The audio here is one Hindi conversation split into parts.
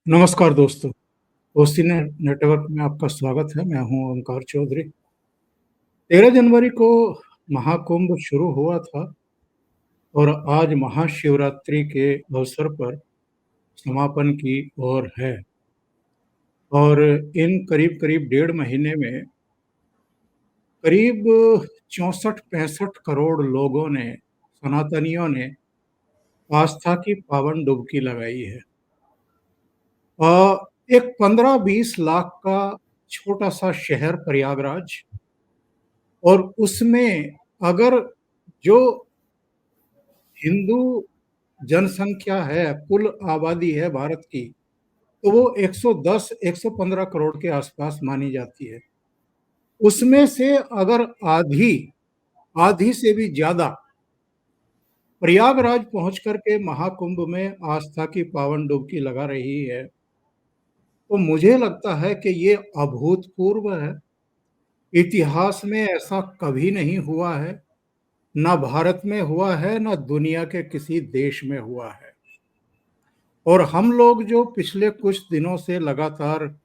नमस्कार दोस्तों, ओसी नेटवर्क में आपका स्वागत है। मैं हूं ओंकार चौधरी। 13 जनवरी को महाकुंभ शुरू हुआ था और आज महाशिवरात्रि के अवसर पर समापन की ओर है। और इन करीब-करीब डेढ़ महीने में करीब 64-65 करोड़ लोगों ने, सनातनियों ने आस्था की पावन डुबकी लगाई है। एक 15-20 लाख का छोटा-सा शहर प्रयागराज, और उसमें अगर जो हिंदू जनसंख्या है, कुल आबादी है भारत की, तो वो 110-115 करोड़ के आसपास मानी जाती है। उसमें से अगर आधी, आधी से भी ज़्यादा प्रयागराज पहुँच कर के महाकुंभ में आस्था की पावन डुबकी लगा रही है, तो मुझे लगता है कि ये अभूतपूर्व है। इतिहास में ऐसा कभी नहीं हुआ है। ना भारत में हुआ है, ना दुनिया के किसी देश में हुआ है। और हम लोग जो पिछले कुछ दिनों से लगातार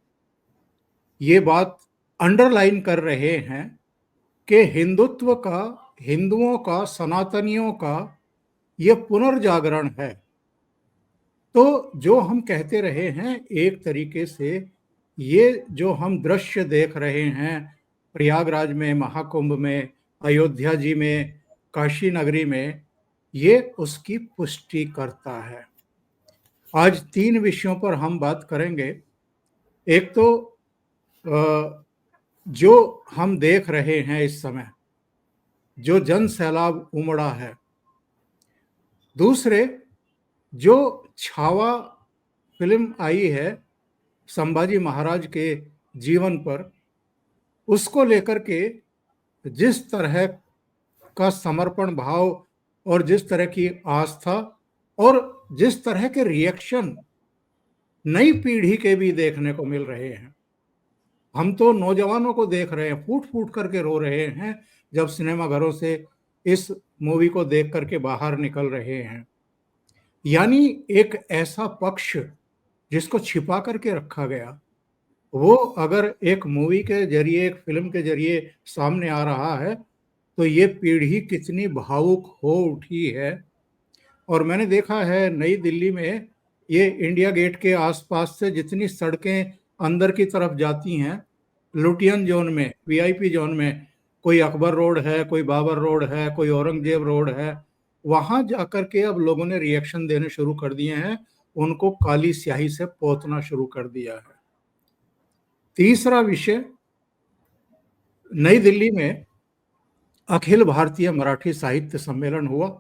ये बात अंडरलाइन कर रहे हैं कि हिंदुत्व का, हिंदुओं का, सनातनियों का ये पुनर्जागरण है। तो जो हम कहते रहे हैं, एक तरीके से ये जो हम दृश्य देख रहे हैं प्रयागराज में, महाकुंभ में, अयोध्या जी में, काशी नगरी में, ये उसकी पुष्टि करता है। आज 3 विषयों पर हम बात करेंगे। एक तो जो हम देख रहे हैं इस समय, जो जन सैलाब उमड़ा है। दूसरे, जो छावा फिल्म आई है संभाजी महाराज के जीवन पर, उसको लेकर के जिस तरह का समर्पण भाव और जिस तरह की आस्था और जिस तरह के रिएक्शन नई पीढ़ी के भी देखने को मिल रहे हैं। हम तो नौजवानों को देख रहे हैं, फूट-फूट करके रो रहे हैं जब सिनेमा घरों से इस मूवी को देख करके बाहर निकल रहे हैं। यानी एक ऐसा पक्ष जिसको छिपा करके रखा गया, वो अगर एक मूवी के ज़रिए, एक फ़िल्म के ज़रिए सामने आ रहा है, तो ये पीढ़ी कितनी भावुक हो उठी है। और मैंने देखा है नई दिल्ली में, ये इंडिया गेट के आसपास से जितनी सड़कें अंदर की तरफ जाती हैं, लुटियन जोन में, वीआईपी जोन में, कोई अकबर रोड है, कोई बाबर रोड है, कोई औरंगजेब रोड है, वहाँ जाकर के अब लोगों ने रिएक्शन देने शुरू कर दिए हैं, उनको काली स्याही से पोतना शुरू कर दिया है। तीसरा विषय, नई दिल्ली में अखिल भारतीय मराठी साहित्य सम्मेलन हुआ,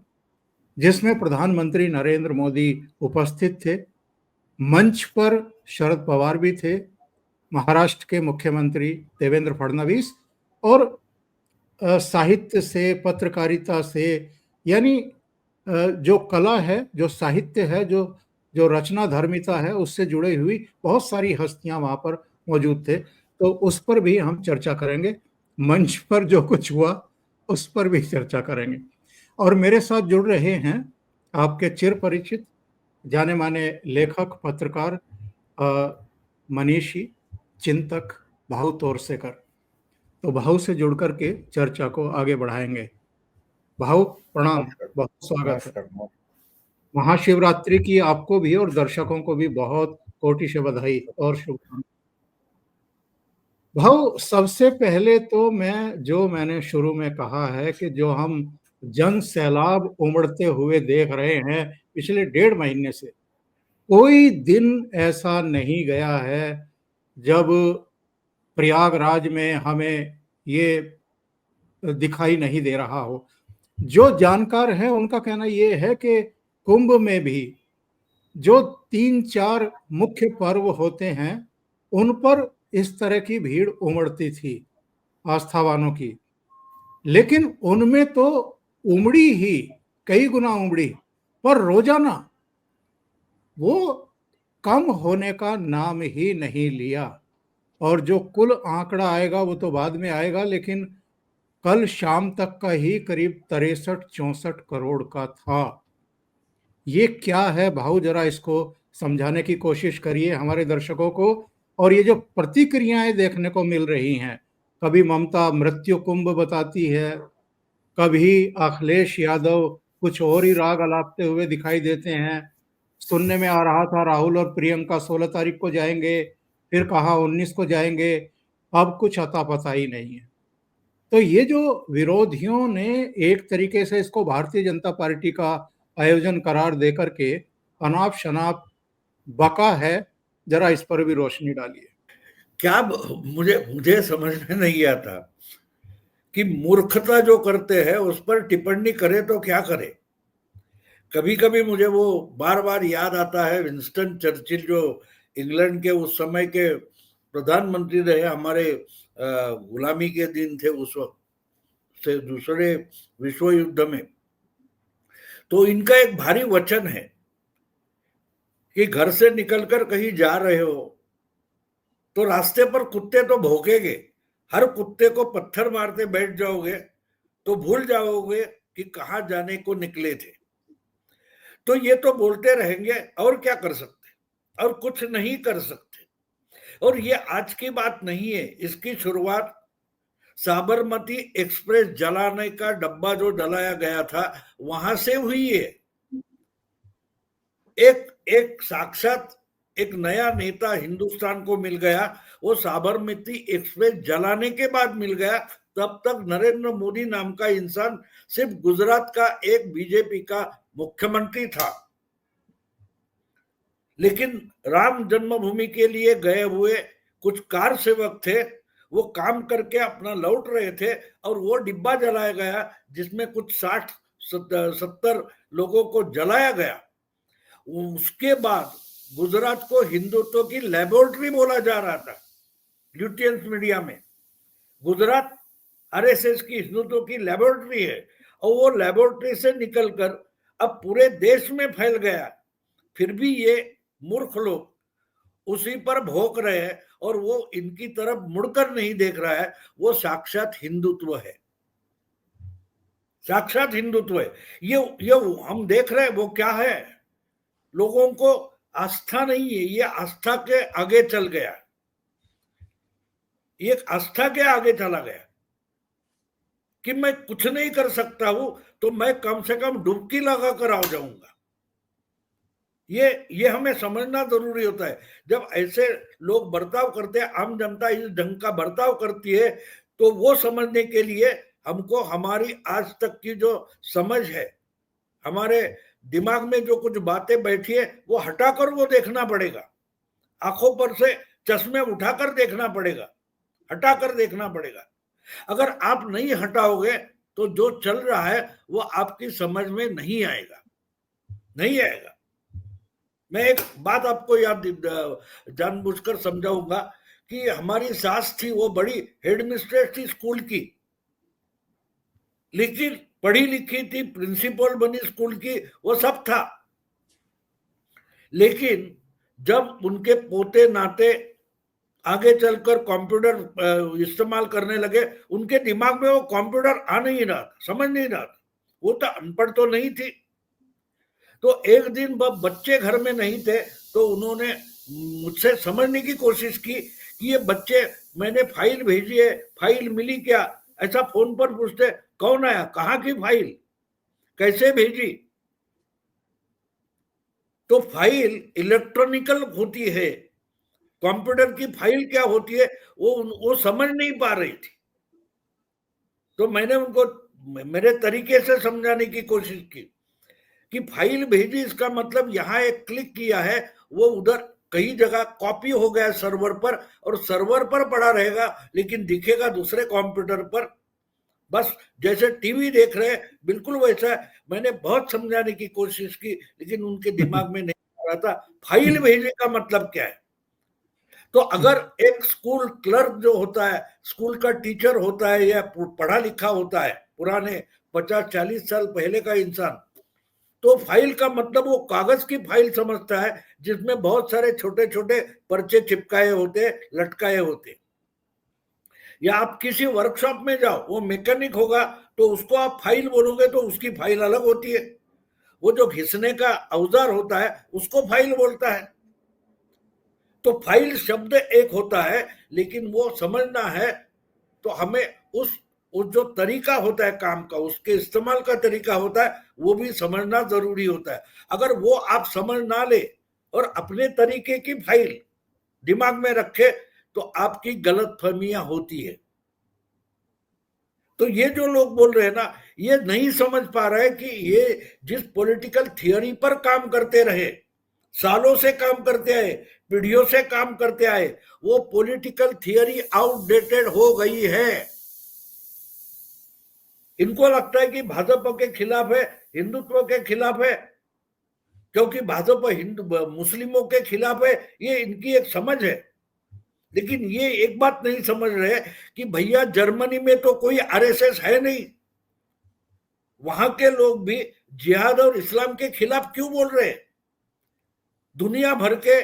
जिसमें प्रधानमंत्री नरेंद्र मोदी उपस्थित थे। मंच पर शरद पवार भी थे, महाराष्ट्र के मुख्यमंत्री देवेंद्र फडणवीस, और साहित्य से, पत्रकारिता से, यानी जो कला है, जो साहित्य है, जो जो रचनाधर्मिता है, उससे जुड़ी हुई बहुत सारी हस्तियां वहां पर मौजूद थे। तो उस पर भी हम चर्चा करेंगे। मंच पर जो कुछ हुआ उस पर भी चर्चा करेंगे। और मेरे साथ जुड़ रहे हैं आपके चिर परिचित, जाने माने लेखक, पत्रकार, मनीषी, चिंतक भाऊ तोरसेकर। तो भाऊ से जुड़ करके चर्चा को आगे बढ़ाएंगे। भाऊ प्रणाम, नमस्कार। बहुत स्वागत है। नमस्कार। महाशिवरात्रि की आपको भी और दर्शकों को भी बहुत कोटि से बधाई और शुभकामनाएं। भाऊ, सबसे पहले तो मैंने शुरू में कहा है कि जो हम जन सैलाब उमड़ते हुए देख रहे हैं पिछले डेढ़ महीने से, कोई दिन ऐसा नहीं गया है जब प्रयागराज में हमें ये दिखाई नहीं दे रहा हो। जो जानकार हैं उनका कहना ये है कि कुंभ में भी जो 3-4 मुख्य पर्व होते हैं, उन पर इस तरह की भीड़ उमड़ती थी आस्थावानों की। लेकिन उनमें तो उमड़ी ही, कई गुना उमड़ी, पर रोजाना वो कम होने का नाम ही नहीं लिया। और जो कुल आंकड़ा आएगा वो तो बाद में आएगा, लेकिन कल शाम तक का ही करीब 63-64 करोड़ का था। ये क्या है भाऊ, जरा इसको समझाने की कोशिश करिए हमारे दर्शकों को। और ये जो प्रतिक्रियाएं देखने को मिल रही हैं, कभी ममता मृत्यु कुंभ बताती है, कभी अखिलेश यादव कुछ और ही राग अलापते हुए दिखाई देते हैं। सुनने में आ रहा था राहुल और प्रियंका 16 तारीख को जाएंगे, फिर कहा 19 को जाएंगे, अब कुछ अता पता ही नहीं है। तो ये जो विरोधियों ने एक तरीके से इसको भारतीय जनता पार्टी का आयोजन करार देकर के अनाप शनाप बका है, जरा इस पर भी रोशनी डालिए। क्या मुझे मुझे समझ में नहीं आता कि मूर्खता जो करते हैं उस पर टिप्पणी करे तो क्या करे। कभी कभी मुझे वो बार बार याद आता है विंस्टन चर्चिल, जो इंग्लैंड के उस समय के प्रधानमंत्री रहे, हमारे गुलामी के दिन थे उस वक्त से दूसरे विश्व युद्ध में। तो इनका एक भारी वचन है कि घर से निकलकर कहीं जा रहे हो तो रास्ते पर कुत्ते तो भौंकेंगे, हर कुत्ते को पत्थर मारते बैठ जाओगे तो भूल जाओगे कि कहां जाने को निकले थे। तो ये तो बोलते रहेंगे, और क्या कर सकते, और कुछ नहीं कर सकते। और ये आज की बात नहीं है, इसकी शुरुआत साबरमती एक्सप्रेस जलाने का डब्बा जो जलाया गया था वहां से हुई है। एक एक साक्षात एक नया नेता हिंदुस्तान को मिल गया, वो साबरमती एक्सप्रेस जलाने के बाद मिल गया। तब तक नरेंद्र मोदी नाम का इंसान सिर्फ गुजरात का एक बीजेपी का मुख्यमंत्री था। लेकिन राम जन्मभूमि के लिए गए हुए कुछ कार सेवक थे, वो काम करके अपना लौट रहे थे और वो डिब्बा जलाया गया जिसमें कुछ 60-70 लोगों को जलाया गया। उसके बाद गुजरात को हिंदुत्व की लेबोरेटरी बोला जा रहा था ल्यूटियंस मीडिया में। गुजरात आरएसएस की हिंदुत्व की लेबोरेटरी है, और वो लेबोरेटरी से निकलकर अब पूरे देश में फैल गया। फिर भी ये मूर्ख लोग उसी पर भौंक रहे हैं और वो इनकी तरफ मुड़कर नहीं देख रहा है। वो साक्षात हिंदुत्व है, साक्षात हिंदुत्व है। ये हम देख रहे हैं वो क्या है। लोगों को आस्था नहीं है, ये आस्था के आगे चल गया, ये आस्था के आगे चला गया कि मैं कुछ नहीं कर सकता हूं तो मैं कम से कम डुबकी लगा कर आ जाऊंगा। ये हमें समझना जरूरी होता है। जब ऐसे लोग बर्ताव करते हैं, आम जनता इस ढंग का बर्ताव करती है, तो वो समझने के लिए हमको हमारी आज तक की जो समझ है, हमारे दिमाग में जो कुछ बातें बैठी है, वो हटाकर वो देखना पड़ेगा। आंखों पर से चश्मे उठाकर देखना पड़ेगा, हटाकर देखना पड़ेगा। अगर आप नहीं हटाओगे तो जो चल रहा है वो आपकी समझ में नहीं आएगा, नहीं आएगा। मैं एक बात आपको याद जानबूझकर समझाऊंगा कि हमारी सास थी, वो बड़ी हेडमिस्ट्रेस थी स्कूल की, लेकिन पढ़ी लिखी थी, प्रिंसिपल बनी स्कूल की, वो सब था। लेकिन जब उनके पोते नाते आगे चलकर कंप्यूटर इस्तेमाल करने लगे, उनके दिमाग में वो कंप्यूटर आ नहीं रहा था, समझ नहीं रहा था। वो तो अनपढ़ तो नहीं थी। तो एक दिन बच्चे घर में नहीं थे, तो उन्होंने मुझसे समझने की कोशिश की कि ये बच्चे, मैंने फाइल भेजी है, फाइल मिली क्या, ऐसा फोन पर पूछते, कौन आया, कहाँ की फाइल, कैसे भेजी। तो फाइल इलेक्ट्रॉनिकल होती है, कंप्यूटर की फाइल क्या होती है वो समझ नहीं पा रही थी। तो मैंने उनको मेरे तरीके से समझाने की कोशिश की कि फाइल भेजी, इसका मतलब यहाँ एक क्लिक किया है, वो उधर कई जगह कॉपी हो गया सर्वर पर, और सर्वर पर पड़ा रहेगा लेकिन दिखेगा दूसरे कंप्यूटर पर। बस जैसे टीवी देख रहे हैं बिल्कुल वैसा। मैंने बहुत समझाने की कोशिश की लेकिन उनके दिमाग में नहीं आ रहा था फाइल भेजने का मतलब क्या है। तो अगर एक स्कूल क्लर्क जो होता है, स्कूल का टीचर होता है या पढ़ा लिखा होता है, पुराने 50-40 साल पहले का इंसान, तो फाइल का मतलब वो कागज की फाइल समझता है जिसमें बहुत सारे छोटे छोटे पर्चे चिपकाए होते, लटकाए होते। या आप किसी वर्कशॉप में जाओ, वो मैकेनिक होगा तो उसको आप फाइल बोलोगे तो उसकी फाइल अलग होती है। वो जो घिसने का औजार होता है उसको फाइल बोलता है। तो फाइल शब्द एक होता है, लेकिन वो समझना है तो हमें उस जो तरीका होता है काम का, उसके इस्तेमाल का तरीका होता है, वो भी समझना जरूरी होता है। अगर वो आप समझ ना ले और अपने तरीके की फाइल दिमाग में रखे तो आपकी गलतफहमियां होती है। तो ये जो लोग बोल रहे हैं ना, ये नहीं समझ पा रहे कि ये जिस पॉलिटिकल थियोरी पर काम करते रहे, सालों से काम करते आए, पीढ़ियों से काम करते आए, वो पॉलिटिकल थियोरी आउटडेटेड हो गई है। इनको लगता है कि भाजपा के खिलाफ है, हिंदुत्व के खिलाफ है, क्योंकि भाजपा हिंदू मुस्लिमों के खिलाफ है, ये इनकी एक समझ है। लेकिन ये एक बात नहीं समझ रहे कि भैया जर्मनी में तो कोई आरएसएस है नहीं, वहां के लोग भी जिहाद और इस्लाम के खिलाफ क्यों बोल रहे हैं? दुनिया भर के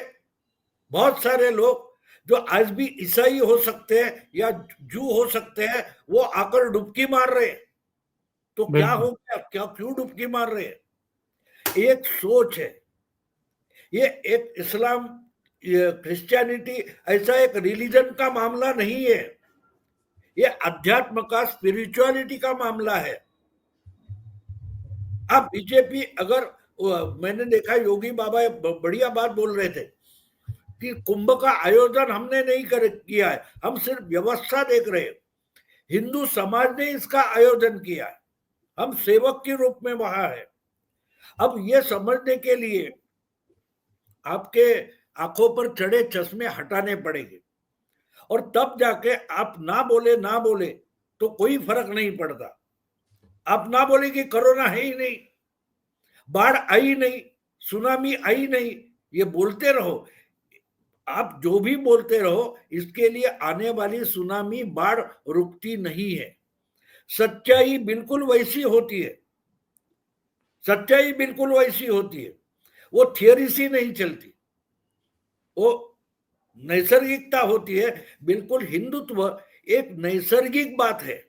बहुत सारे लोग जो आज भी ईसाई हो सकते हैं या जू हो सकते हैं, वो आकर डुबकी मार रहे हैं। तो क्या हो गया, क्या क्यों डुबकी मार रहे हैं? एक सोच है, ये एक इस्लाम क्रिश्चियनिटी ऐसा एक रिलीजन का मामला नहीं है, ये अध्यात्म का, स्पिरिचुअलिटी का मामला है। अब बीजेपी अगर मैंने देखा योगी बाबा बढ़िया बात बोल रहे थे कि कुंभ का आयोजन हमने नहीं किया है, हम सिर्फ व्यवस्था देख रहे हैं। हिंदू समाज ने इसका आयोजन किया है, हम सेवक के रूप में वहां है। अब ये समझने के लिए आपके आंखों पर चढ़े चश्मे हटाने पड़ेंगे, और तब जाके आप ना बोले तो कोई फर्क नहीं पड़ता। आप ना बोले कि कोरोना है ही नहीं, बाढ़ आई नहीं, सुनामी आई नहीं, ये बोलते रहो। आप जो भी बोलते रहो, इसके लिए आने वाली सुनामी, बाढ़ रुकती नहीं है। सच्चाई बिल्कुल वैसी होती है, सच्चाई बिल्कुल वैसी होती है, वो थियरी सी नहीं चलती, वो नैसर्गिकता होती है। बिल्कुल हिंदुत्व एक नैसर्गिक बात है,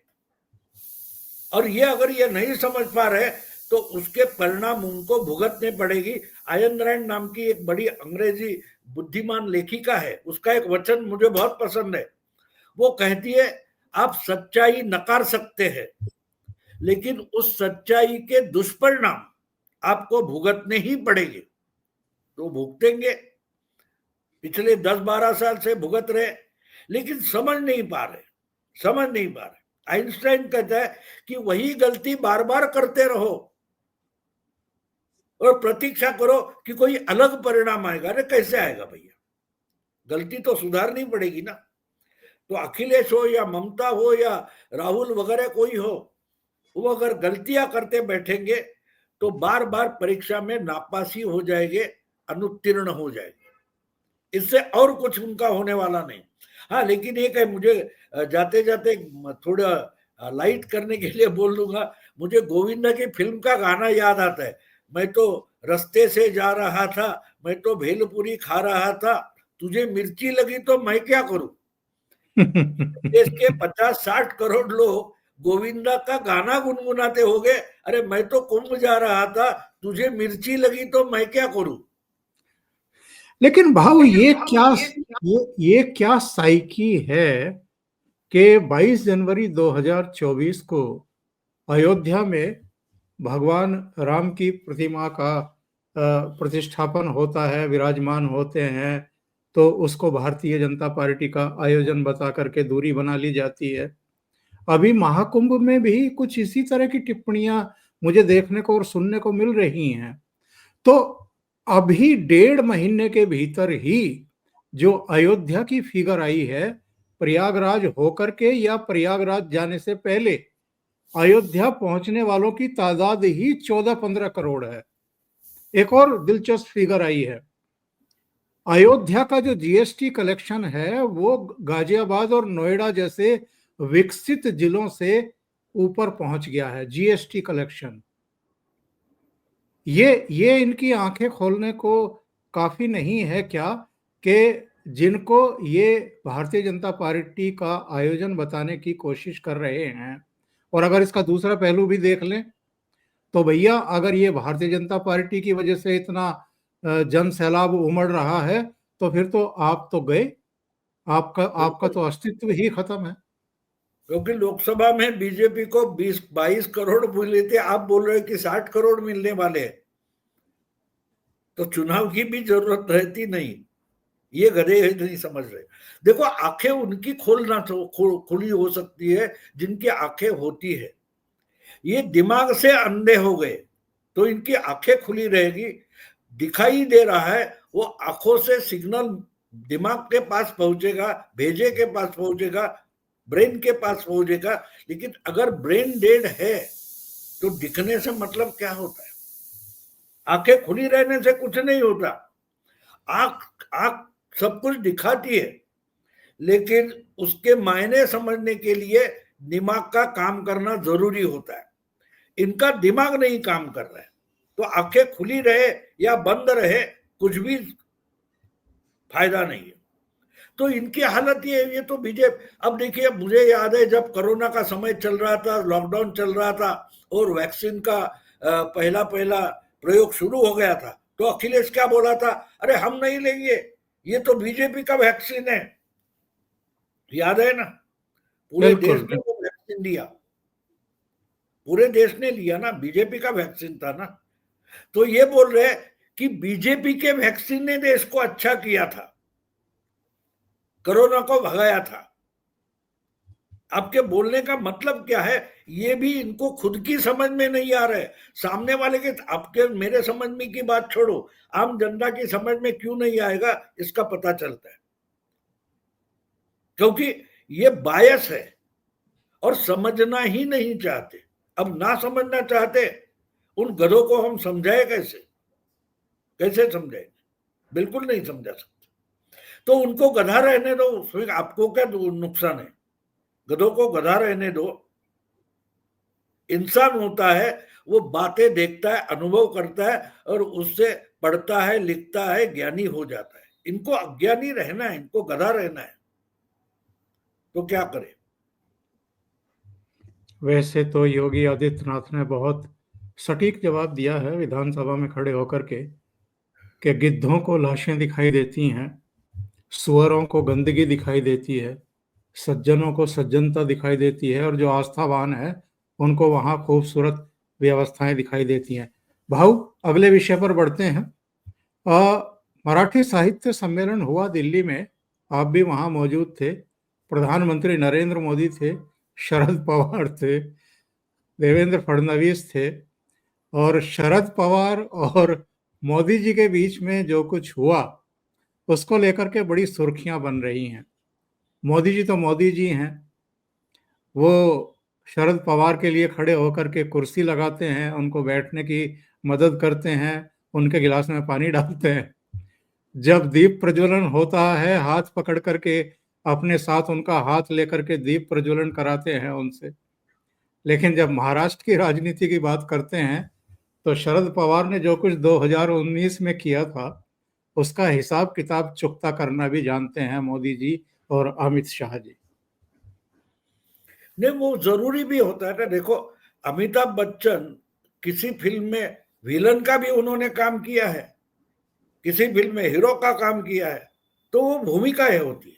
और ये अगर ये नहीं समझ पा रहे तो उसके परिणाम उनको भुगतने पड़ेगी। आयन रैंड नाम की एक बड़ी अंग्रेजी बुद्धिमान लेखिका है, उसका एक वचन मुझे बहुत पसंद है। वो कहती है, आप सच्चाई नकार सकते हैं, लेकिन उस सच्चाई के दुष्परिणाम आपको भुगतने ही पड़ेंगे। तो भुगतेंगे, पिछले 10-12 साल से भुगत रहे, लेकिन समझ नहीं पा रहे। आइंस्टाइन कहता है कि वही गलती बार बार करते रहो और प्रतीक्षा करो कि कोई अलग परिणाम आएगा। अरे कैसे आएगा भैया, गलती तो सुधारनी पड़ेगी ना। तो अखिलेश हो या ममता हो या राहुल वगैरह कोई हो, वो अगर गलतियां करते बैठेंगे तो बार बार परीक्षा में नापासी हो जाएंगे, अनुत्तीर्ण हो जाएंगे। इससे और कुछ उनका होने वाला नहीं। हाँ, लेकिन एक है, मुझे जाते जाते थोड़ा लाइट करने के लिए बोल दूंगा, मुझे गोविंदा की फिल्म का गाना याद आता है, मैं तो रास्ते से जा रहा था, मैं तो भेलपुरी खा रहा था, तुझे मिर्ची लगी तो मैं क्या करूं। देश के 50-60 करोड़ लोग गोविंदा का गाना गुनगुनाते हो गए, अरे मैं तो कुंभ जा रहा था, तुझे मिर्ची लगी तो मैं क्या करूं। लेकिन भाव ये क्या साइकी है कि 22 जनवरी 2024 को अयोध्या में भगवान राम की प्रतिमा का प्रतिष्ठापन होता है, विराजमान होते हैं, तो उसको भारतीय जनता पार्टी का आयोजन बता करके दूरी बना ली जाती है। अभी महाकुंभ में भी कुछ इसी तरह की टिप्पणियां मुझे देखने को और सुनने को मिल रही हैं। तो अभी 1.5 महीने के भीतर ही जो अयोध्या की फिगर आई है, प्रयागराज होकर के या प्रयागराज जाने से पहले अयोध्या पहुंचने वालों की तादाद ही 14-15 करोड़ है। एक और दिलचस्प फिगर आई है, अयोध्या का जो जीएसटी कलेक्शन है वो गाजियाबाद और नोएडा जैसे विकसित जिलों से ऊपर पहुंच गया है जीएसटी कलेक्शन। ये इनकी आंखें खोलने को काफी नहीं है क्या कि जिनको ये भारतीय जनता पार्टी का आयोजन बताने की कोशिश कर रहे हैं। और अगर इसका दूसरा पहलू भी देख लें तो भैया अगर ये भारतीय जनता पार्टी की वजह से इतना जन सैलाब उमड़ रहा है, तो फिर तो आप तो गए, आपका आपका बिल्कुल, तो अस्तित्व ही खत्म है। क्योंकि लोकसभा में बीजेपी को 20-22 करोड़ मिले थे, आप बोल रहे हो कि 60 करोड़ मिलने वाले हैं, तो चुनाव की भी जरूरत रहती नहीं। ये गधे नहीं समझ रहे। देखो, आंखें उनकी खोलना तो खुली हो सकती है जिनकी आंखें होती है। ये दिमाग से अंधे हो गए, तो इनकी आंखें खुली रहेगी। दिखाई दे रहा है, वो आंखों से सिग्नल दिमाग के पास पहुंचेगा, भेजे के पास पहुंचेगा, ब्रेन के पास पहुंचेगा। लेकिन अगर ब्रेन डेड है तो दिखने से मतलब क्या होता है? आंखें खुली रहने से कुछ नहीं होता। आंख आंख सब कुछ दिखाती है, लेकिन उसके मायने समझने के लिए दिमाग का काम करना जरूरी होता है। इनका दिमाग नहीं काम कर रहा है, तो आंखें खुली रहे या बंद रहे, कुछ भी फायदा नहीं है। तो इनकी हालत ये तो बीजेपी। अब देखिए, मुझे याद है जब कोरोना का समय चल रहा था, लॉकडाउन चल रहा था और वैक्सीन का पहला पहला प्रयोग शुरू हो गया था, तो अखिलेश क्या बोला था? अरे हम नहीं लेंगे, ये तो बीजेपी का वैक्सीन है। याद है ना? पूरे देश बिल्कुल ने बिल्कुल। वो वैक्सीन लिया, पूरे देश ने लिया ना, बीजेपी का वैक्सीन था ना। तो ये बोल रहे हैं कि बीजेपी के वैक्सीन ने देश को अच्छा किया था, कोरोना को भगाया था। आपके बोलने का मतलब क्या है, ये भी इनको खुद की समझ में नहीं आ रहा है। सामने वाले के, आपके मेरे समझ में की बात छोड़ो, आम जनता की समझ में क्यों नहीं आएगा इसका पता चलता है, क्योंकि ये बायस है और समझना ही नहीं चाहते। अब ना समझना चाहते, उन गधों को हम समझाए कैसे? कैसे समझाएंगे? बिल्कुल नहीं समझा सकते। तो उनको गधा रहने दो, उसमें आपको क्या नुकसान है? गधों को गधा रहने दो। इंसान होता है, वो बातें देखता है, अनुभव करता है और उससे पढ़ता है, लिखता है, ज्ञानी हो जाता है। इनको अज्ञानी रहना है, इनको गधा रहना है, तो क्या करे? वैसे तो योगी आदित्यनाथ ने बहुत सटीक जवाब दिया है विधानसभा में खड़े होकर के, कि गिद्धों को लाशें दिखाई देती हैं, सुअरों को गंदगी दिखाई देती है, सज्जनों को सज्जनता दिखाई देती है, और जो आस्थावान है उनको वहाँ खूबसूरत व्यवस्थाएं दिखाई देती हैं। भाऊ, अगले विषय पर बढ़ते हैं। मराठी साहित्य सम्मेलन हुआ दिल्ली में, आप भी वहाँ मौजूद थे। प्रधानमंत्री नरेंद्र मोदी थे, शरद पवार थे, देवेंद्र फडणवीस थे, और शरद पवार और मोदी जी के बीच में जो कुछ हुआ उसको लेकर के बड़ी सुर्खियां बन रही हैं। मोदी जी तो मोदी जी हैं, वो शरद पवार के लिए खड़े होकर के कुर्सी लगाते हैं, उनको बैठने की मदद करते हैं, उनके गिलास में पानी डालते हैं। जब दीप प्रज्वलन होता है, हाथ पकड़ करके अपने साथ उनका हाथ लेकर के दीप प्रज्वलन कराते हैं उनसे। लेकिन जब महाराष्ट्र की राजनीति की बात करते हैं, तो शरद पवार ने जो कुछ 2019 में किया था उसका हिसाब किताब चुकता करना भी जानते हैं मोदी जी और अमित शाह जी। नहीं, वो जरूरी भी होता है ना। देखो, अमिताभ बच्चन किसी फिल्म में विलन का भी उन्होंने काम किया है, किसी फिल्म में हीरो का काम किया है, तो वो भूमिकाएं होती है,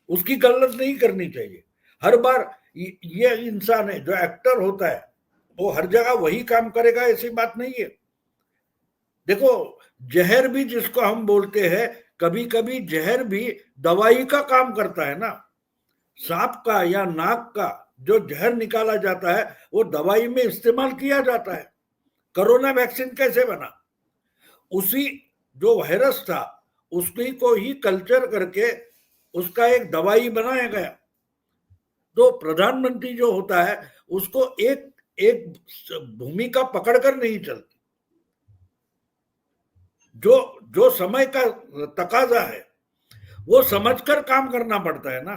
उसकी गलत नहीं करनी चाहिए। हर बार ये इंसान है जो एक्टर होता है, वो हर जगह वही काम करेगा ऐसी बात नहीं है। देखो, जहर भी जिसको हम बोलते हैं, कभी कभी जहर भी दवाई का काम करता है ना। सांप का या नाक का जो जहर निकाला जाता है, वो दवाई में इस्तेमाल किया जाता है। कोरोना वैक्सीन कैसे बना? उसी जो वायरस था उसी को ही कल्चर करके उसका एक दवाई बनाया गया। तो प्रधानमंत्री जो होता है, उसको एक एक भूमिका पकड़कर नहीं चलती। जो जो समय का तकाजा है, वो समझकर काम करना पड़ता है ना।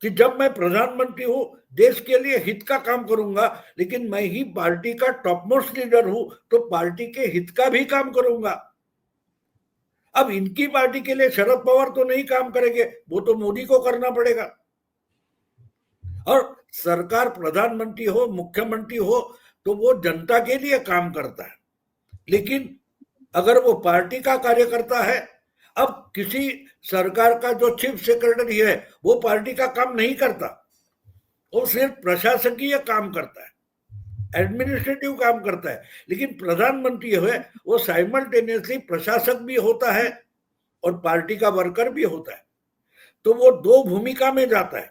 कि जब मैं प्रधानमंत्री हूं, देश के लिए हित का काम करूंगा, लेकिन मैं ही पार्टी का टॉप मोस्ट लीडर हूं, तो पार्टी के हित का भी काम करूंगा। अब इनकी पार्टी के लिए शरद पवार तो नहीं काम करेंगे, वो तो मोदी को करना पड़ेगा। और सरकार, प्रधानमंत्री हो, मुख्यमंत्री हो, तो वो जनता के लिए काम करता है। लेकिन अगर वो पार्टी का कार्यकर्ता है, अब किसी सरकार का जो चीफ सेक्रेटरी है वो पार्टी का काम नहीं करता, वो सिर्फ प्रशासकीय काम करता है, एडमिनिस्ट्रेटिव काम करता है। लेकिन प्रधानमंत्री है वो साइमल्टेनियसली प्रशासक भी होता है और पार्टी का वर्कर भी होता है, तो वो दो भूमिका में जाता है,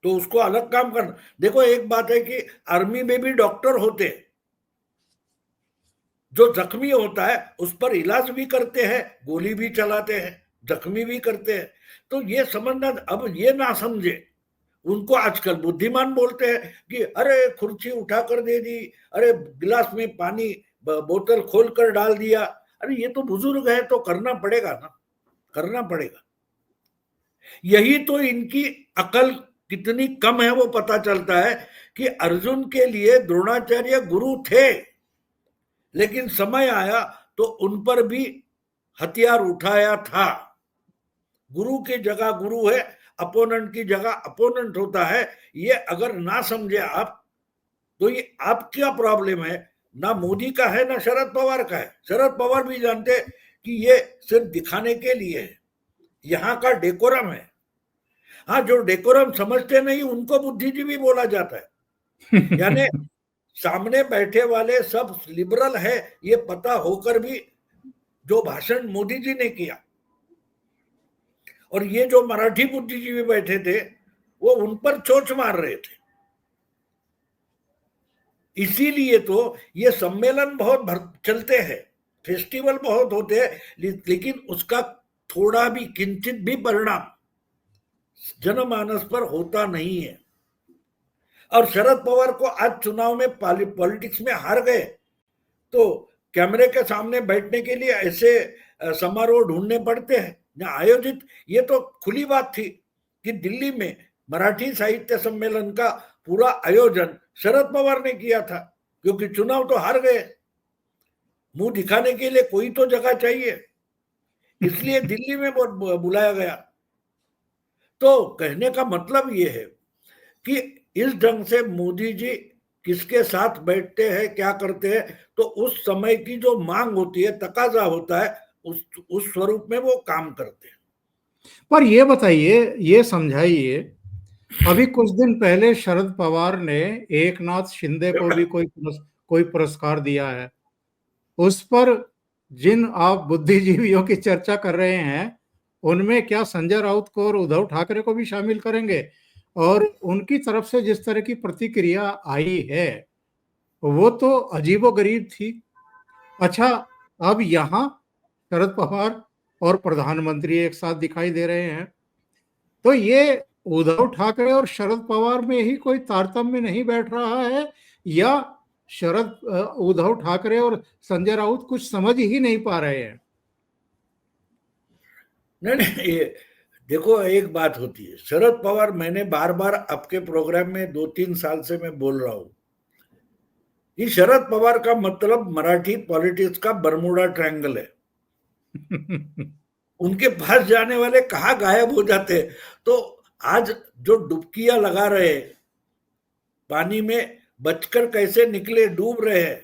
तो उसको अलग काम करना। देखो एक बात है कि आर्मी में भी डॉक्टर होते हैं, जो जख्मी होता है उस पर इलाज भी करते हैं, गोली भी चलाते हैं, जख्मी भी करते हैं। तो ये समझना, अब ये ना समझे, उनको आजकल बुद्धिमान बोलते हैं कि अरे कुर्सी उठा कर दे दी, अरे गिलास में पानी बोतल खोल कर डाल दिया। अरे ये तो बुजुर्ग है, तो करना पड़ेगा ना, करना पड़ेगा। यही तो इनकी अकल कितनी कम है वो पता चलता है कि अर्जुन के लिए द्रोणाचार्य गुरु थे, लेकिन समय आया तो उन पर भी हथियार उठाया था। गुरु की जगह गुरु है, अपोनेंट की जगह अपोनेंट होता है। ये अगर ना समझे आप, तो ये आपका प्रॉब्लम है, ना मोदी का है ना शरद पवार का है। शरद पवार भी जानते कि ये सिर्फ दिखाने के लिए है, यहाँ का डेकोरम है। हाँ, जो डेकोरम समझते नहीं उनको बुद्धिजीवी बोला जाता है। यानी सामने बैठे वाले सब लिबरल है ये पता होकर भी जो भाषण मोदी जी ने किया, और ये जो मराठी बुद्धिजीवी बैठे थे वो उन पर चोंच मार रहे थे। इसीलिए तो ये सम्मेलन बहुत चलते हैं, फेस्टिवल बहुत होते हैं, लेकिन उसका थोड़ा भी किंचित भी परिणाम जनमानस पर होता नहीं है। और शरद पवार को आज चुनाव में पॉलिटिक्स में हार गए तो कैमरे के सामने बैठने के लिए ऐसे समारोह ढूंढने पड़ते हैं ना आयोजित। ये तो खुली बात थी कि दिल्ली में मराठी साहित्य सम्मेलन का पूरा आयोजन शरद पवार ने किया था, क्योंकि चुनाव तो हार गए, मुंह दिखाने के लिए कोई तो जगह चाहिए, इसलिए दिल्ली में बुलाया गया। तो कहने का मतलब ये है कि इस ढंग से मोदी जी किसके साथ बैठते हैं, क्या करते हैं, तो उस समय की जो मांग होती है, तकाजा होता है, उस स्वरूप में वो काम करते हैं। पर ये बताइए, ये समझाइए, अभी कुछ दिन पहले शरद पवार ने एकनाथ शिंदे को भी कोई पुरस्कार दिया है। उस पर जिन आप बुद्धिजीवियों की चर्चा कर रहे हैं, उनमें क्या संजय राउत को और उद्धव ठाकरे को भी शामिल करेंगे? और उनकी तरफ से जिस तरह की प्रतिक्रिया आई है वो तो अजीबोगरीब थी। अच्छा, अब यहाँ शरद पवार और प्रधानमंत्री एक साथ दिखाई दे रहे हैं, तो ये उद्धव ठाकरे और शरद पवार में ही कोई तारतम्य नहीं बैठ रहा है, या उद्धव ठाकरे और संजय राउत कुछ समझ ही नहीं पा रहे हैं? नहीं, ये देखो एक बात होती है, शरद पवार, मैंने बार बार आपके प्रोग्राम में 2-3 साल से मैं बोल रहा हूं कि शरद पवार का मतलब मराठी पॉलिटिक्स का बरमूडा ट्रायंगल है। उनके पास जाने वाले कहाँ गायब हो जाते। तो आज जो डुबकियां लगा रहे, पानी में बचकर कैसे निकले, डूब रहे हैं,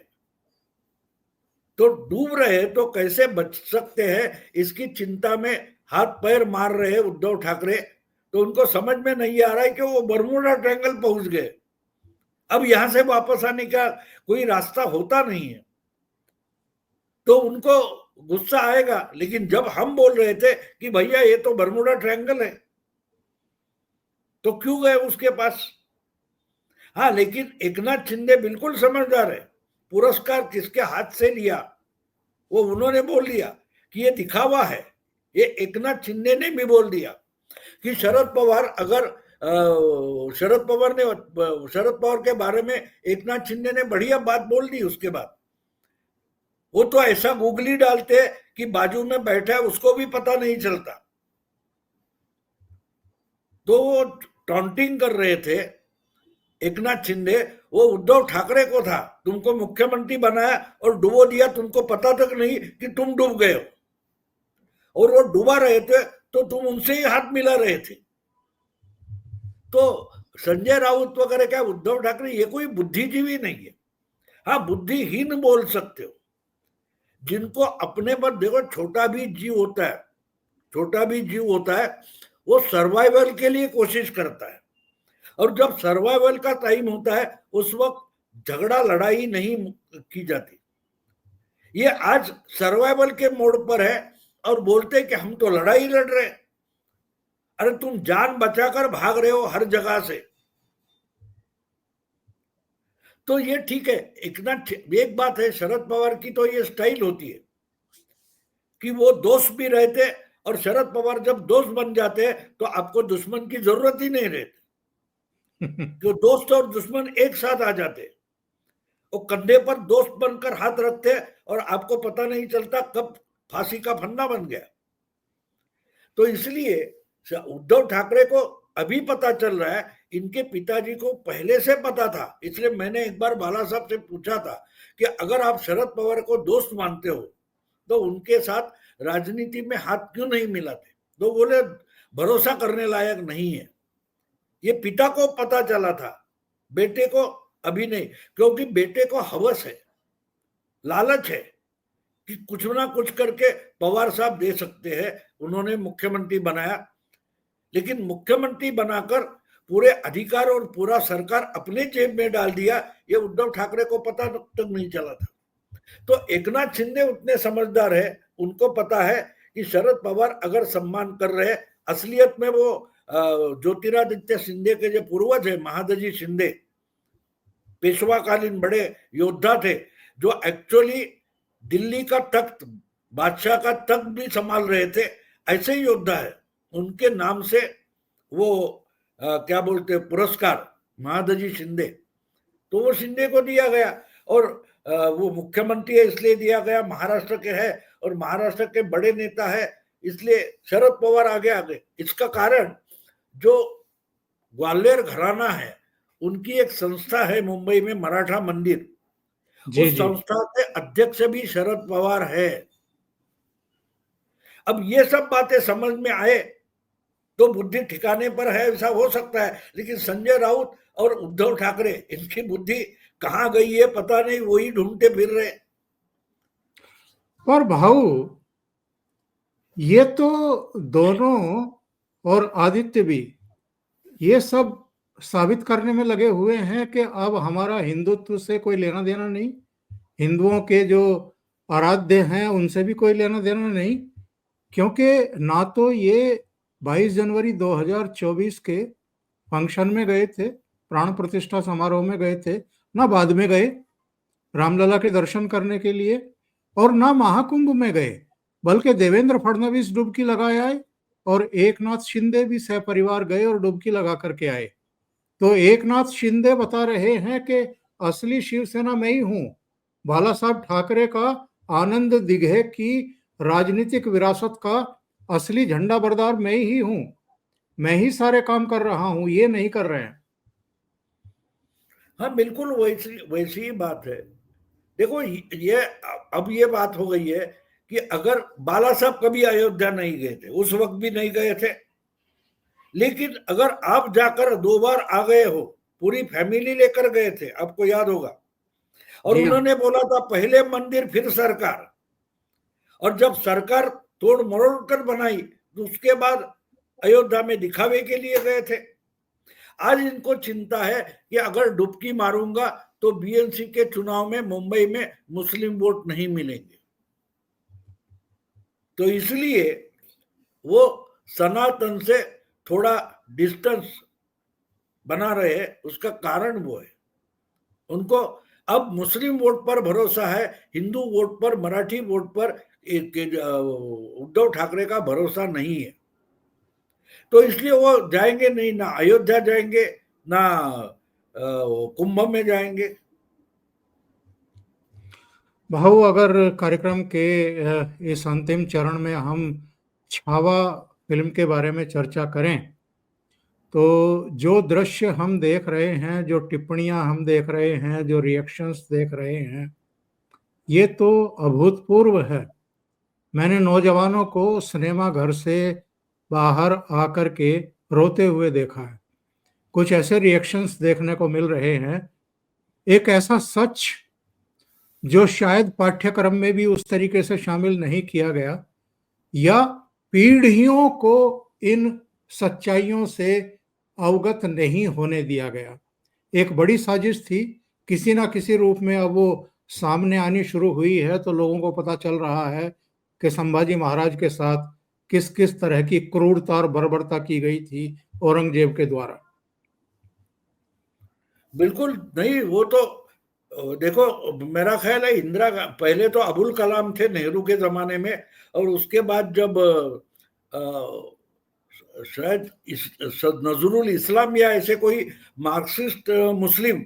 तो डूब रहे तो कैसे बच सकते हैं इसकी चिंता में हाथ पैर मार रहे उद्धव ठाकरे। तो उनको समझ में नहीं आ रहा है कि वो बरमूडा ट्रायंगल पहुंच गए, अब यहां से वापस आने का कोई रास्ता होता नहीं है। तो उनको गुस्सा आएगा, लेकिन जब हम बोल रहे थे कि भैया ये तो बरमूडा ट्रायंगल है, तो क्यों गए उसके पास? हाँ, लेकिन एकनाथ शिंदे बिल्कुल समझदार है। पुरस्कार किसके हाथ से लिया वो उन्होंने बोल दिया कि ये दिखावा है। ये एकनाथ शिंदे ने भी बोल दिया कि शरद पवार, अगर शरद पवार के बारे में एकनाथ शिंदे ने बढ़िया बात बोल दी, उसके बाद वो तो ऐसा गूगली डालते कि बाजू में बैठा है उसको भी पता नहीं चलता। तो वो टॉन्टिंग कर रहे थे एकनाथ शिंदे, वो उद्धव ठाकरे को था, तुमको मुख्यमंत्री बनाया और डुबो दिया, तुमको पता तक नहीं कि तुम डूब गए हो, और वो डूबा रहे थे तो तुम उनसे ही हाथ मिला रहे थे। तो संजय राउत वगैरह क्या, उद्धव ठाकरे, ये कोई बुद्धिजीवी नहीं है। हाँ, बुद्धिहीन बोल सकते हो, जिनको अपने पर देखो, छोटा भी जीव होता है, छोटा भी जीव होता है, वो सर्वाइवल के लिए कोशिश करता है, और जब सर्वाइवल का टाइम होता है उस वक्त झगड़ा लड़ाई नहीं की जाती। ये आज सर्वाइवल के मोड पर है और बोलते हैं कि हम तो लड़ाई लड़ रहे हैं। अरे तुम जान बचाकर भाग रहे हो हर जगह से। तो ये ठीक है, एक बात है, शरद पवार की तो ये स्टाइल होती है कि वो दोस्त भी रहते, और शरद पवार जब दोस्त बन जाते हैं तो आपको दुश्मन की जरूरत ही नहीं रहती, कि दोस्त और दुश्मन एक साथ आ जाते, वो कंधे पर दोस्त बनकर हाथ रखते और आपको पता नहीं चलता कब फांसी का फंदा बन गया। तो इसलिए उद्धव ठाकरे को अभी पता चल रहा है, इनके पिताजी को पहले से पता था। इसलिए मैंने एक बार बाला साहब से पूछा था कि अगर आप शरद पवार को दोस्त मानते हो तो उनके साथ राजनीति में हाथ क्यों नहीं मिलाते? तो बोले भरोसा करने लायक नहीं है। ये पिता को पता चला था, बेटे को अभी नहीं, क्योंकि बेटे को हवस है, लालच है कि कुछ ना कुछ करके पवार साहब दे सकते हैं। उन्होंने मुख्यमंत्री बनाया, लेकिन मुख्यमंत्री बनाकर पूरे अधिकार और पूरा सरकार अपने जेब में डाल दिया, ये उद्धव ठाकरे को पता तक नहीं चला था। तो एकनाथ शिंदे उतने समझदार है, उनको पता है कि शरद पवार अगर सम्मान कर रहे, असलियत में वो ज्योतिरादित्य शिंदे के जो पूर्वज है, महादजी शिंदे, पेशवाकालीन बड़े योद्धा थे, जो एक्चुअली दिल्ली का तख्त, बादशाह का तख्त भी संभाल रहे थे, ऐसे ही योद्धा है। उनके नाम से वो क्या बोलते पुरस्कार, महादजी शिंदे, तो वो शिंदे को दिया गया, और वो मुख्यमंत्री है इसलिए दिया गया, महाराष्ट्र के है और महाराष्ट्र के बड़े नेता है, इसलिए शरद पवार आगे आ गए। इसका कारण जो ग्वालियर घराना है, उनकी एक संस्था है मुंबई में, मराठा मंदिर, जी उस जी। संस्था के अध्यक्ष भी शरद पवार है। अब ये सब बातें समझ में आए तो बुद्धि ठिकाने पर है, ऐसा हो सकता है। लेकिन संजय राउत और उद्धव ठाकरे, इनकी बुद्धि कहाँ गई है पता नहीं, वही ढूंढते फिर रहे। पर भाऊ, ये तो दोनों और आदित्य भी ये सब साबित करने में लगे हुए हैं कि अब हमारा हिंदुत्व से कोई लेना देना नहीं, हिंदुओं के जो आराध्य हैं उनसे भी कोई लेना देना नहीं। क्योंकि ना तो ये 22 जनवरी 2024 के फंक्शन में गए थे, प्राण प्रतिष्ठा समारोह में गए थे, ना बाद में गए रामलला के दर्शन करने के लिए, और ना महाकुंभ में गए, बल्कि देवेंद्र फडणवीस डुबकी लगाए आए और एकनाथ शिंदे भी सहपरिवार गए और डुबकी लगा करके आए। तो एकनाथ शिंदे बता रहे हैं कि असली शिवसेना मैं ही हूं, बाला साहब ठाकरे का आनंद दिघे की राजनीतिक विरासत का असली झंडा बरदार मैं ही हूं, मैं ही सारे काम कर रहा हूं, ये नहीं कर रहे हैं। हाँ बिल्कुल, वैसी वैसी ही बात है। देखो ये अब ये बात हो गई है कि अगर बाला साहब कभी अयोध्या नहीं गए थे, उस वक्त भी नहीं गए थे, लेकिन अगर आप जाकर 2 बार आ गए हो, पूरी फैमिली लेकर गए थे, आपको याद होगा, और जी हाँ। उन्होंने बोला था पहले मंदिर फिर सरकार, और जब सरकार तोड़ मरोड़ कर बनाई तो उसके बाद अयोध्या में दिखावे के लिए गए थे। आज इनको चिंता है कि अगर डुबकी मारूंगा तो बीएनसी के चुनाव में मुंबई में मुस्लिम वोट नहीं मिलेंगे, तो इसलिए वो सनातन से थोड़ा डिस्टेंस बना रहे हैं। उसका कारण वो है, उनको अब मुस्लिम वोट पर भरोसा है, हिंदू वोट पर, मराठी वोट पर उद्धव ठाकरे का भरोसा नहीं है। तो इसलिए वो जाएंगे नहीं, ना अयोध्या जाएंगे, ना कुंभ में जाएंगे। भाऊ, अगर कार्यक्रम के इस अंतिम चरण में हम छावा फिल्म के बारे में चर्चा करें, तो जो दृश्य हम देख रहे हैं, जो टिप्पणियां हम देख रहे हैं, जो रिएक्शंस देख रहे हैं, ये तो अभूतपूर्व है। मैंने नौजवानों को सिनेमा घर से बाहर आकर के रोते हुए देखा है। कुछ ऐसे रिएक्शंस देखने को मिल रहे हैं। एक ऐसा सच जो शायद पाठ्यक्रम में भी उस तरीके से शामिल नहीं किया गया, या पीढ़ियों को इन सच्चाइयों से अवगत नहीं होने दिया गया। एक बड़ी साजिश थी, किसी ना किसी रूप में अब वो सामने आनी शुरू हुई है, तो लोगों को पता चल रहा है कि संभाजी महाराज के साथ किस किस तरह की क्रूरता और बर्बरता की गई थी औरंगजेब के द्वारा। बिल्कुल नहीं, वो तो देखो, मेरा ख्याल है पहले तो अबुल कलाम थे नेहरू के जमाने में, और उसके बाद जब शायद नजरुल इस्लाम या ऐसे कोई मार्क्सिस्ट मुस्लिम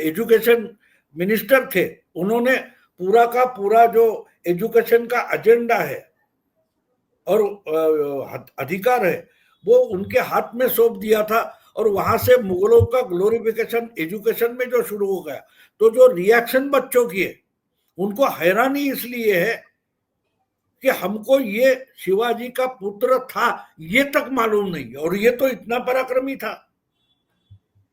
एजुकेशन मिनिस्टर थे, उन्होंने पूरा का पूरा जो एजुकेशन का एजेंडा है और अधिकार है वो उनके हाथ में सौंप दिया था, और वहां से मुगलों का ग्लोरिफिकेशन एजुकेशन में जो शुरू हो गया, तो जो रिएक्शन बच्चों की है उनको हैरानी इसलिए है कि हमको ये शिवाजी का पुत्र था ये तक मालूम नहीं, और ये तो इतना पराक्रमी था,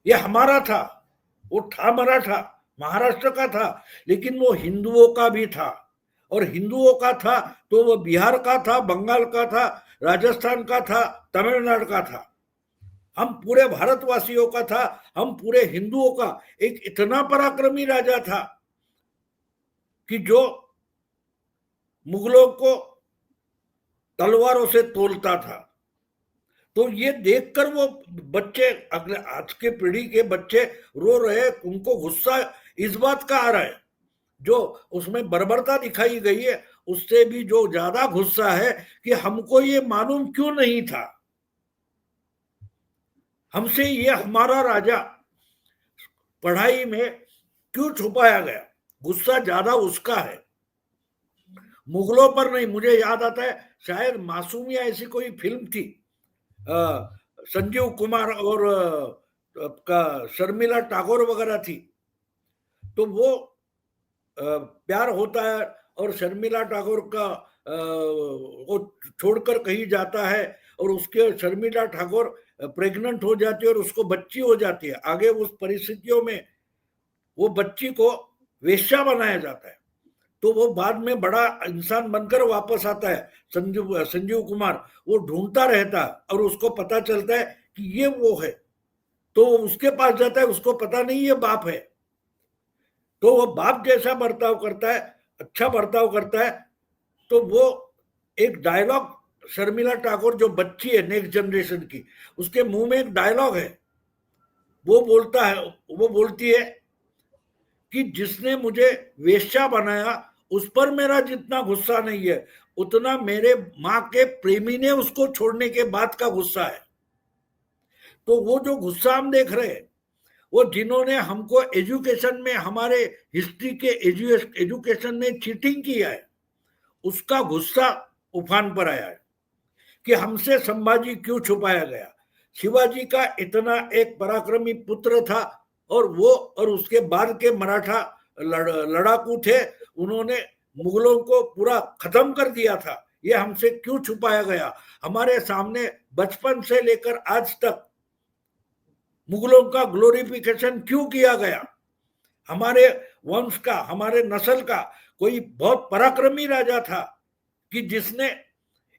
ये हमारा था, वो था मराठा, महाराष्ट्र का था, लेकिन वो हिंदुओं का भी था, और हिंदुओं का था तो वो बिहार का था, बंगाल का था, राजस्थान का था, तमिलनाडु का था, हम पूरे भारतवासियों का था, हम पूरे हिंदुओं का एक इतना पराक्रमी राजा था कि जो मुगलों को तलवारों से तोलता था। तो ये देखकर वो बच्चे, अगले आज के पीढ़ी के बच्चे रो रहे, उनको गुस्सा इस बात का आ रहा है, जो उसमें बर्बरता दिखाई गई है उससे भी जो ज्यादा गुस्सा है कि हमको ये मालूम क्यों नहीं था, हमसे ये हमारा राजा पढ़ाई में क्यों छुपाया गया। गुस्सा ज्यादा उसका है, मुगलों पर नहीं। मुझे याद आता है शायद मासूम या ऐसी कोई फिल्म थी, संजीव कुमार और का शर्मिला टैगोर वगैरह थी, तो वो प्यार होता है और शर्मिला टैगोर का वो छोड़कर कहीं जाता है, और उसके शर्मिला टैगोर प्रेग्नेंट हो जाती है और उसको बच्ची हो जाती है। आगे उस परिस्थितियों में वो बच्ची को वेश्या बनाया जाता है, तो वो बाद में बड़ा इंसान बनकर वापस आता है। संजीव कुमार वो ढूंढता रहता है और उसको पता चलता है कि ये वो है, तो वो उसके पास जाता है, उसको पता नहीं ये बाप है, तो वो बाप जैसा बर्ताव करता है, अच्छा बर्ताव करता है। तो वो एक डायलॉग, शर्मिला टैगोर जो बच्ची है नेक्स्ट जनरेशन की, उसके मुंह में एक डायलॉग है, वो बोलती है कि जिसने मुझे वेश्या बनाया उस पर मेरा जितना गुस्सा नहीं है, उतना मेरे माँ के प्रेमी ने उसको छोड़ने के बाद का गुस्सा है। तो वो जो गुस्सा हम देख रहे हैं, वो जिन्होंने हमको एजुकेशन में, हमारे हिस्ट्री के एजुकेशन में चीटिंग किया है, उसका गुस्सा उफान पर आया है कि हमसे संभाजी क्यों छुपाया गया। शिवाजी का इतना एक पराक्रमी पुत्र था, और उसके बाद के मराठा लड़ाकू थे, उन्होंने मुगलों को पूरा खत्म कर दिया था, ये हमसे क्यों छुपाया गया। हमारे सामने बचपन से लेकर आज तक मुगलों का ग्लोरिफिकेशन क्यों किया गया। हमारे वंश का, हमारे नस्ल का कोई बहुत पराक्रमी राजा था कि जिसने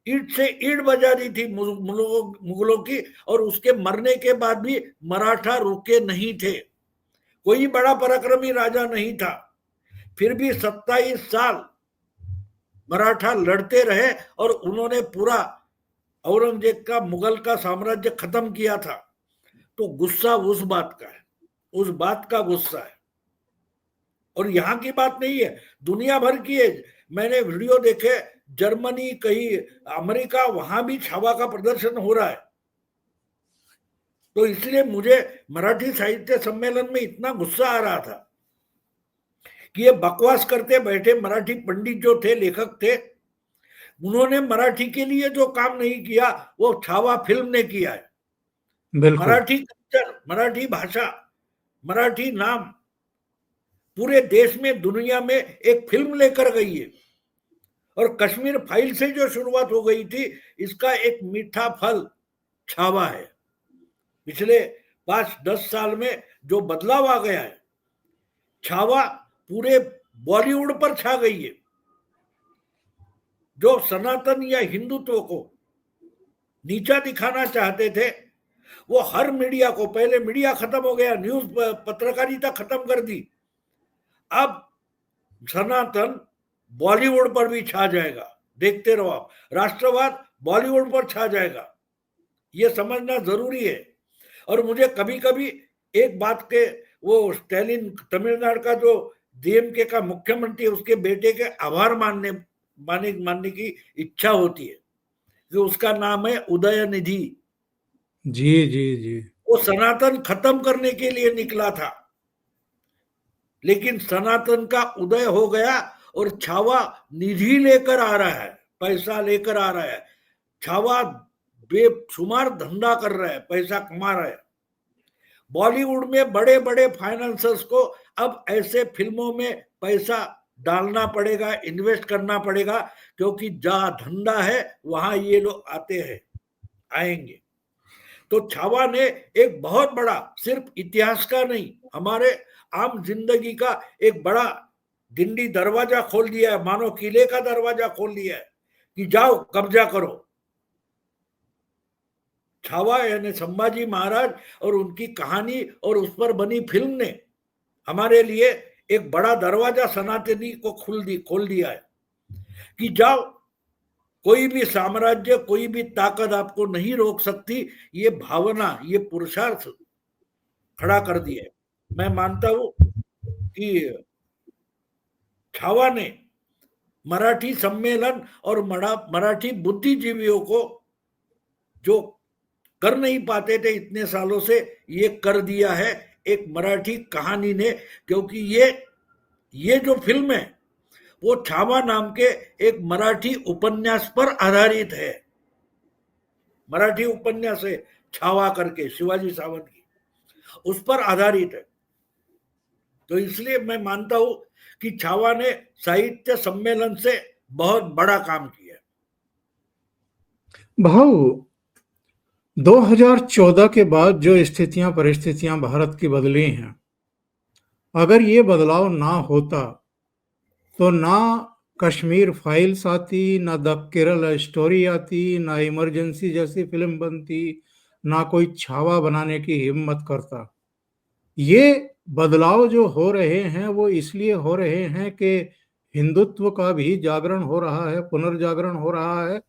ईंट से ईंट बजा दी थी मुगलों की, और उसके मरने के बाद भी मराठा रुके नहीं थे। कोई बड़ा पराक्रमी राजा नहीं था, फिर भी 27 साल मराठा लड़ते रहे और उन्होंने पूरा औरंगजेब का, मुगल का साम्राज्य खत्म किया था। तो गुस्सा उस बात का है, उस बात का गुस्सा है, और यहाँ की बात नहीं है, दुनिया भर की है। मैंने वीडियो देखे, जर्मनी, कहीं अमेरिका, वहां भी छावा का प्रदर्शन हो रहा है। तो इसलिए मुझे मराठी साहित्य सम्मेलन में इतना गुस्सा आ रहा था कि ये बकवास करते बैठे मराठी पंडित जो थे, लेखक थे, उन्होंने मराठी के लिए जो काम नहीं किया वो छावा फिल्म ने किया है। मराठी कल्चर, मराठी भाषा, मराठी नाम पूरे देश में, दुनिया में एक फिल्म लेकर गई है। और कश्मीर फाइल से जो शुरुआत हो गई थी, इसका एक मीठा फल छावा है। पिछले 5-10 साल में जो बदलाव आ गया है, छावा पूरे बॉलीवुड पर छा गई है। जो सनातन या हिंदुत्व को नीचा दिखाना चाहते थे, वो हर मीडिया को, पहले मीडिया खत्म हो गया, न्यूज पत्रकारिता खत्म कर दी, अब सनातन बॉलीवुड पर भी छा जाएगा। देखते रहो आप, राष्ट्रवाद बॉलीवुड पर छा जाएगा, ये समझना जरूरी है। और मुझे कभी कभी एक बात के, वो स्टैलिन तमिलनाडु का जो डीएमके का मुख्यमंत्री, उसके बेटे के आभार मानने की इच्छा होती है, कि उसका नाम है उदयनिधि। जी जी जी। वो सनातन खत्म करने के लिए निकला था, लेकिन सनातन का उदय हो गया और छावा निधि लेकर आ रहा है, पैसा लेकर आ रहा है। छावा बेशुमार धंधा कर रहा है, पैसा कमा रहा है। बॉलीवुड में बड़े बड़े फाइनेंसर्स को अब ऐसे फिल्मों में पैसा डालना पड़ेगा, इन्वेस्ट करना पड़ेगा, क्योंकि जहां धंधा है वहां ये लोग आते हैं, आएंगे। तो छावा ने एक बहुत बड़ा, सिर्फ इतिहास का नहीं, हमारे आम जिंदगी का एक बड़ा गिंडी दरवाजा खोल दिया है, मानो किले का दरवाजा खोल दिया है, कि जाओ कब्जा करो। छावा यानी संभाजी महाराज और उनकी कहानी और उस पर बनी फिल्म ने हमारे लिए एक बड़ा दरवाजा सनातनी को खोल दिया है, कि जाओ, कोई भी साम्राज्य, कोई भी ताकत आपको नहीं रोक सकती। ये भावना, ये पुरुषार्थ खड़ा कर दिया है। मैं मानता हूं कि छावा ने मराठी सम्मेलन और मराठी बुद्धिजीवियों को, जो कर नहीं पाते थे इतने सालों से, ये कर दिया है एक मराठी कहानी ने। क्योंकि ये जो फिल्म है वो छावा नाम के एक मराठी उपन्यास पर आधारित है। मराठी उपन्यास है छावा करके, शिवाजी सावंत की, उस पर आधारित है। तो इसलिए मैं मानता हूं कि छावा ने साहित्य सम्मेलन से बहुत बड़ा काम किया। भाऊ, 2014 के बाद जो स्थितियां परिस्थितियां भारत की बदली हैं, अगर ये बदलाव ना होता तो ना कश्मीर फाइल्स आती, ना द केरल स्टोरी आती, ना इमरजेंसी जैसी फिल्म बनती, ना कोई छावा बनाने की हिम्मत करता। ये बदलाव जो हो रहे हैं वो इसलिए हो रहे हैं कि हिंदुत्व का भी जागरण हो रहा है, पुनर्जागरण हो रहा है।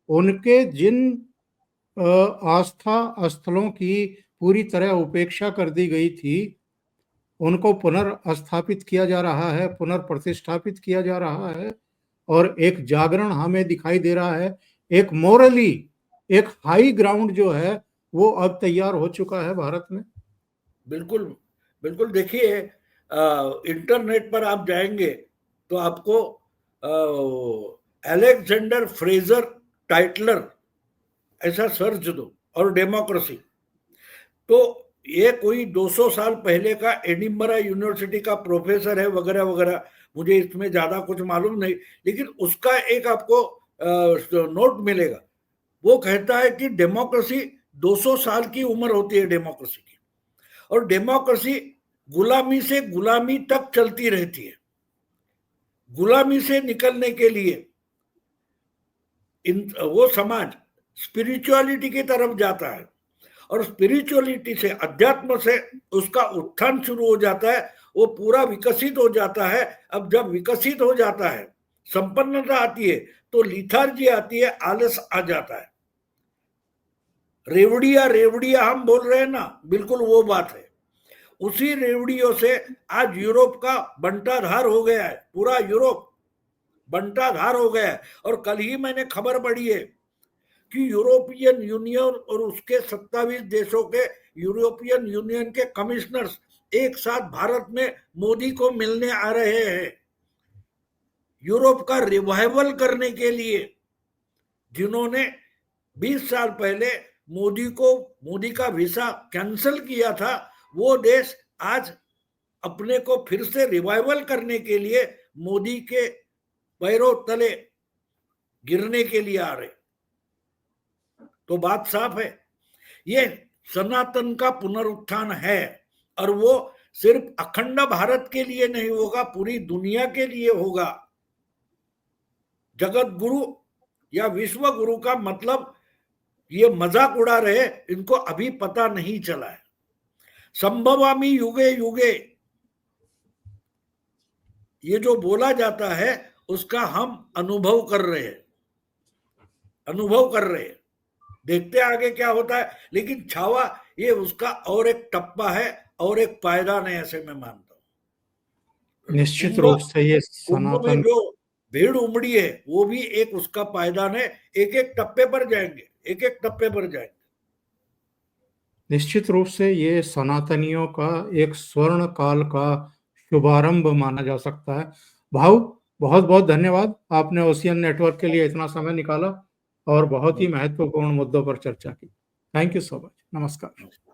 उनके जिन आस्था स्थलों की पूरी तरह उपेक्षा कर दी गई थी, उनको पुनर्स्थापित किया जा रहा है, पुनर्प्रतिष्ठापित किया जा रहा है, और एक जागरण हमें दिखाई दे रहा है। एक मोरली, एक हाई ग्राउंड जो है वो अब तैयार हो चुका है भारत में। बिल्कुल बिल्कुल। देखिए, इंटरनेट पर आप जाएंगे तो आपको अलेक्जेंडर फ्रेजर टाइटलर ऐसा सर्च दो और डेमोक्रेसी, तो ये कोई 200 साल पहले का एडिनबरा यूनिवर्सिटी का प्रोफेसर है वगैरह वगैरह, मुझे इसमें ज्यादा कुछ मालूम नहीं, लेकिन उसका एक आपको नोट मिलेगा। वो कहता है कि डेमोक्रेसी 200 साल की उम्र होती है डेमोक्रेसी की, और डेमोक्रेसी गुलामी से गुलामी तक चलती रहती है। गुलामी से निकलने के लिए वो समाज स्पिरिचुअलिटी की तरफ जाता है, और स्पिरिचुअलिटी से, अध्यात्म से उसका उत्थान शुरू हो जाता है, वो पूरा विकसित हो जाता है। अब जब विकसित हो जाता है, संपन्नता आती है, तो लिथार्जी आती है, आलस आ जाता है। रेवड़िया रेवड़िया हम बोल रहे हैं ना, बिल्कुल वो बात है। उसी रेवड़ियों से आज यूरोप का बंटाधार हो गया है, पूरा यूरोप बंटाधार हो गया है। और कल ही मैंने खबर पढ़ी है कि यूरोपियन यूनियन और उसके 27 देशों के यूरोपियन यूनियन के कमिश्नर्स एक साथ भारत में मोदी को मिलने आ रहे हैं, यूरोप का रिवाइवल करने के लिए। जिन्होंने 20 साल पहले मोदी का वीसा कैंसिल किया था, वो देश आज अपने को फिर से रिवाइवल करने के लिए मोदी के पैरों तले गिरने के लिए आ रहे। तो बात साफ है, ये सनातन का पुनरुत्थान है, और वो सिर्फ अखंड भारत के लिए नहीं होगा, पूरी दुनिया के लिए होगा। जगत गुरु या विश्व गुरु का मतलब ये मजाक उड़ा रहे, इनको अभी पता नहीं चला है। संभवामि युगे युगे, ये जो बोला जाता है उसका हम अनुभव कर रहे हैं, देखते हैं आगे क्या होता है। लेकिन छावा ये उसका और एक टप्पा है और एक पायदान है, ऐसे मैं मानता हूँ। निश्चित रूप से ये कुंभ में सनातन जो भीड़ उमड़ी है वो भी एक उसका पायदान है, एक एक टप्पे पर जाएंगे। निश्चित रूप से ये सनातनियों का एक स्वर्ण काल का शुभारंभ माना जा सकता है। भाऊ, बहुत बहुत धन्यवाद, आपने ओशियन नेटवर्क के लिए इतना समय निकाला और बहुत ही महत्वपूर्ण मुद्दों पर चर्चा की। Thank you so much. नमस्कार।